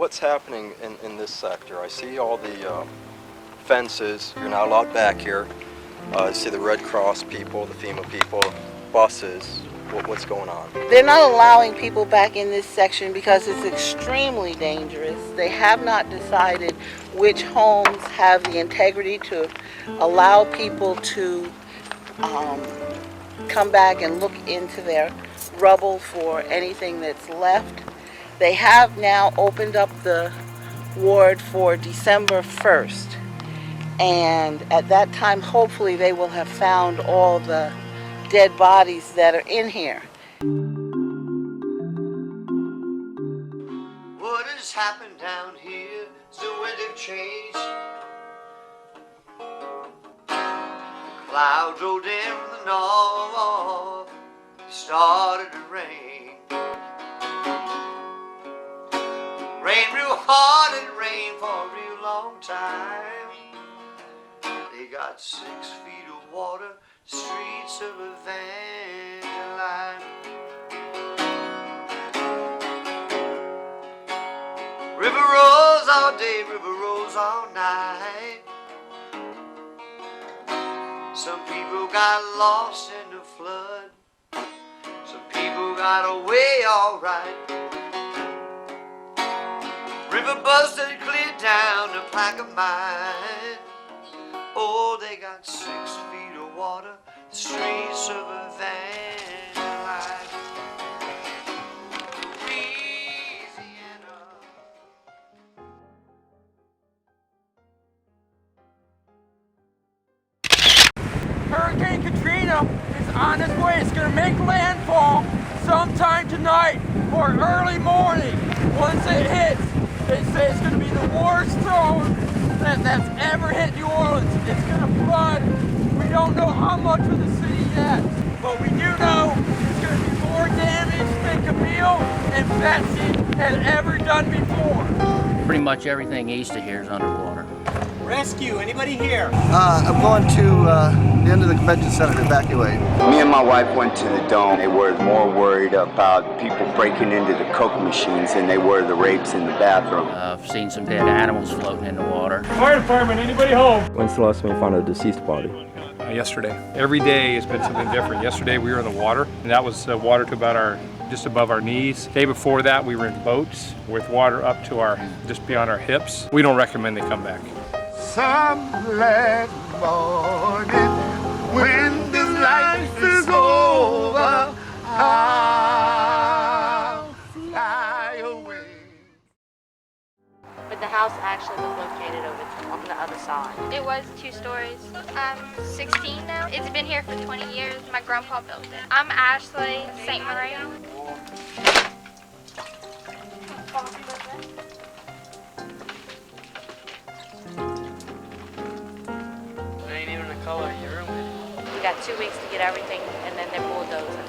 what's happening in this sector? I see all the fences. You're not allowed back here. I see the Red Cross people, the FEMA people, buses. What's going on? They're not allowing people back in this section because it's extremely dangerous. They have not decided which homes have the integrity to allow people to come back and look into their rubble for anything that's left. They have now opened up the ward for December 1st, and at that time hopefully they will have found all the dead bodies that are in here. What has happened down here? It's the wind of change. Clouds rolled in from the north. It started to rain. Rain real hard and rain for a real long time. They got 6 feet of water, streets of Evangeline. River rolls all day, river rolls all night. Some people got lost in the flood. Some people got away all right. River busted clear down the Plaquemine. Oh, they got 6 feet of water, the streets of Evangeline. Hurricane Katrina is on its way. It's going to make landfall sometime tonight or early morning. Once it hits, they say it's going to be the worst storm that's ever hit New Orleans. It's going to flood. We don't know how much of the city yet, but we do know it's going to be more damage than Camille and Betsy had ever done before. Pretty much everything east of here is underwater. Rescue, anybody here? I'm going to the end of the convention center to evacuate. Me and my wife went to the Dome. They were more worried about people breaking into the Coke machines than they were the rapes in the bathroom. I've seen some dead animals floating in the water. Fire department, anybody home? When's the last time you found a deceased body? Yesterday. Every day has been something different. Yesterday we were in the water, and that was water to about just above our knees. The day before that we were in boats with water up to just beyond our hips. We don't recommend they come back. Some glad morning when this life is over, I'll fly away. But the house actually was located over on the other side. It was 2 stories. I'm 16 now. It's been here for 20 years. My grandpa built it. I'm Ashley St. Marie. We got 2 weeks to get everything, and then they're bulldozing.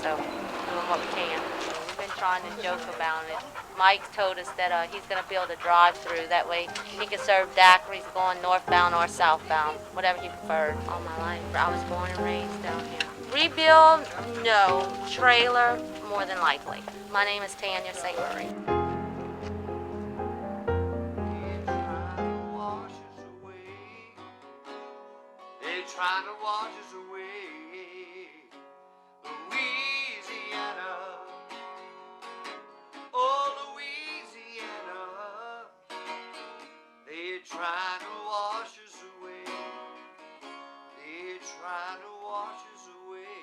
So, doing what we can. We've been trying to joke about it. Mike told us that he's going to build a drive-through. That way he can serve daiquiris going northbound or southbound, whatever he preferred. All my life, I was born and raised down here. Rebuild? No. Trailer? More than likely. My name is Tanya St. Marie. Trying to wash us away, Louisiana, oh Louisiana, they're trying to wash us away, they're trying to wash us away.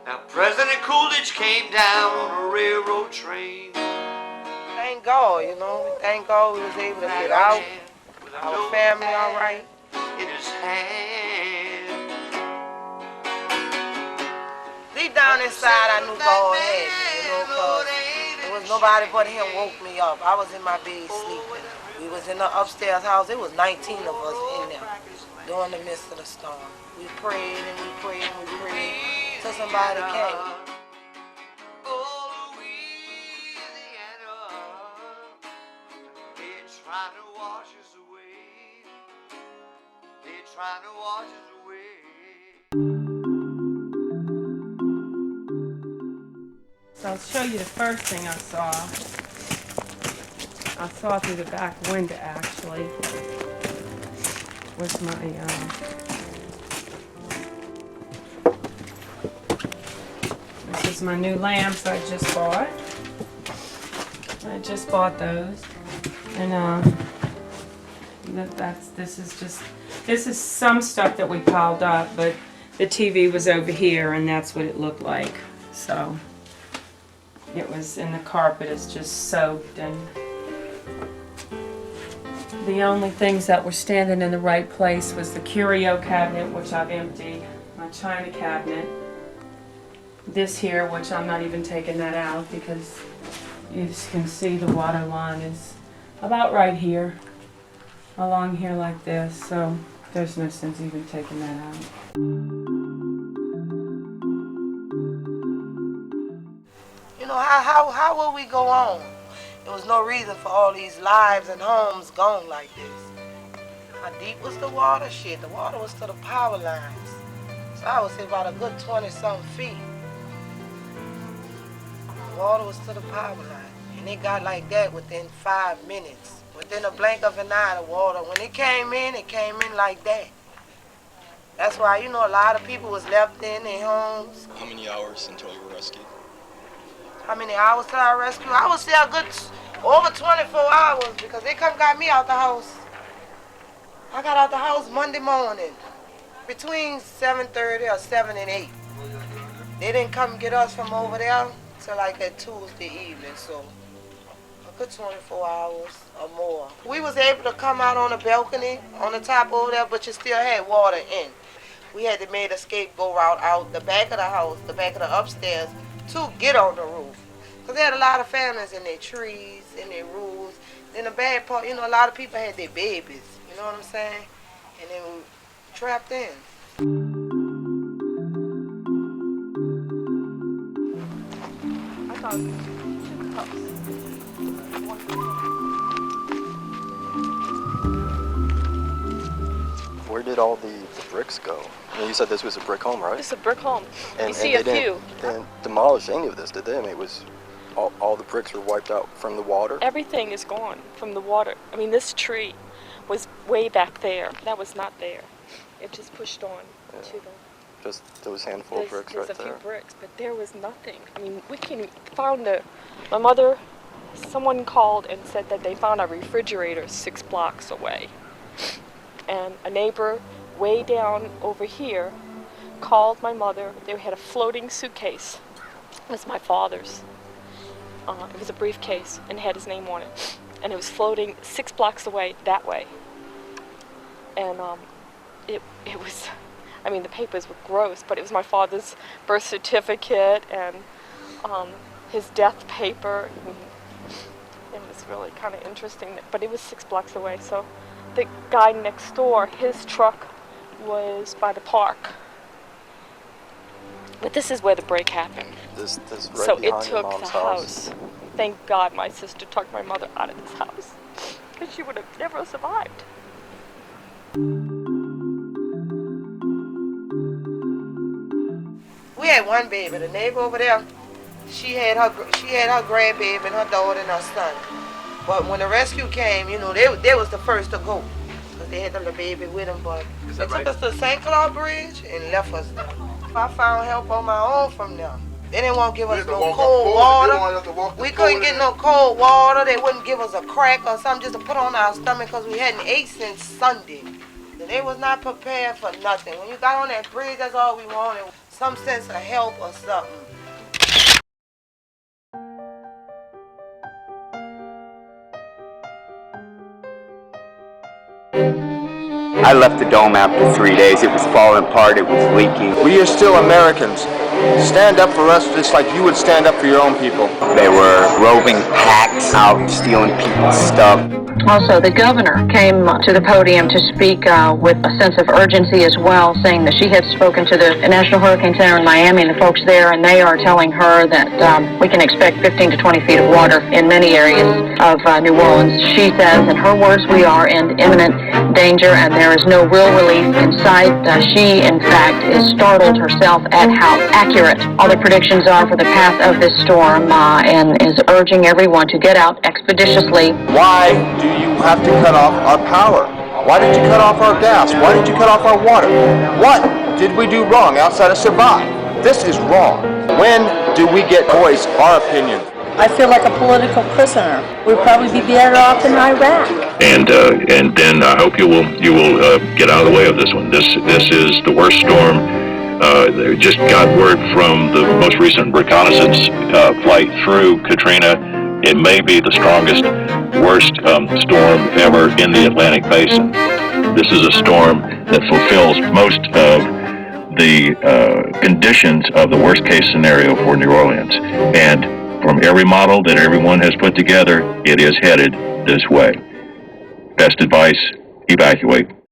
Now President Coolidge came down on a railroad train. Thank God, thank God we was able to get out. Our family all right. In his hand. Deep down inside I knew God had me, cause there was nobody but him woke me up. I was in my bed sleeping. We was in the upstairs house. There was 19 of us in there during the midst of the storm. We prayed and we prayed and we prayed till somebody came. Oh, Louisiana, they're trying to wash us away. They're trying to wash us away. So show you the first thing I saw. I saw through the back window, actually. Was my, this is my new lamps I just bought. I just bought those. And, this is some stuff that we piled up, but the TV was over here and that's what it looked like. So it was, and the carpet is just soaked, and the only things that were standing in the right place was the curio cabinet, which I've emptied, my china cabinet, this here, which I'm not even taking that out because you can see the water line is about right here, along here like this, so there's no sense even taking that out. You know, how will we go on? There was no reason for all these lives and homes gone like this. How deep was the water? Shit, the water was to the power lines. So I would say about a good 20-something feet. The water was to the power line. And it got like that within 5 minutes. Within a blink of an eye, the water, when it came in like that. That's why, you know, a lot of people was left in their homes. How many hours until you were rescued? How many hours till I rescued? I would say a good over 24 hours because they come got me out the house. I got out the house Monday morning between 7:30 or 7 and 8. They didn't come get us from over there till like that Tuesday evening, so a good 24 hours or more. We was able to come out on the balcony on the top over there, but you still had water in. We had to make a scapegoat route out the back of the house, the back of the upstairs, to get on the roof. Because they had a lot of families in their trees, in their roofs. Then the bad part, you know, a lot of people had their babies, you know what I'm saying? And they were trapped in. I thought it was 2 cups. Where did all the bricks go? I mean, you said this was a brick home, right? It's a brick home. And, you see a few. They didn't demolish any of this, did they? I mean, it was all the bricks were wiped out from the water? Everything is gone from the water. I mean, this tree was way back there. That was not there. It just pushed on to the... Just those handful of bricks right there. There's a few bricks, but there was nothing. I mean, my mother, someone called and said that they found a refrigerator 6 blocks away. And a neighbor way down over here called my mother. They had a floating suitcase. It was my father's. It was a briefcase and had his name on it. And it was floating 6 blocks away that way. And it was, I mean, the papers were gross, but it was my father's birth certificate and his death paper. It was really kind of interesting, but it was 6 blocks away. So the guy next door, his truck was by the park. But this is where the break happened. This right so it behind took your mom's the house. Thank God my sister took my mother out of this house, because she would have never survived. We had one baby. The neighbor over there, she had her grandbaby and her daughter and her son. But when the rescue came, you know, they was the first to go, because they had the little baby with them. But they took us to St. Clair Bridge and left us there. I found help on my own from them. They didn't want to give us no cold water. We couldn't get no cold water. They wouldn't give us a crack or something just to put on our stomach because we hadn't ate since Sunday. And they was not prepared for nothing. When you got on that bridge, that's all we wanted. Some sense of help or something. I left the dome after 3 days. It was falling apart. It was leaking. We are still Americans. Stand up for us just like you would stand up for your own people. They were roving packs out, stealing people's stuff. Also, the governor came to the podium to speak with a sense of urgency as well, saying that she had spoken to the National Hurricane Center in Miami and the folks there, and they are telling her that we can expect 15 to 20 feet of water in many areas of New Orleans. She says, in her words, we are in imminent danger and there is no real relief in sight. She, in fact, is startled herself at how accurate all the predictions are for the path of this storm, and is urging everyone to get out expeditiously. Why do you have to cut off our power? Why did you cut off our gas? Why did you cut off our water? What did we do wrong outside of survive? This is wrong. When do we get voice our opinion? I feel like a political prisoner. We'd probably be better off in Iraq. And then I hope you will get out of the way of this one. This is the worst storm. They just got word from the most recent reconnaissance flight through Katrina. It may be the strongest, worst storm ever in the Atlantic Basin. This is a storm that fulfills most of the conditions of the worst case scenario for New Orleans. And from every model that everyone has put together, it is headed this way. Best advice, evacuate.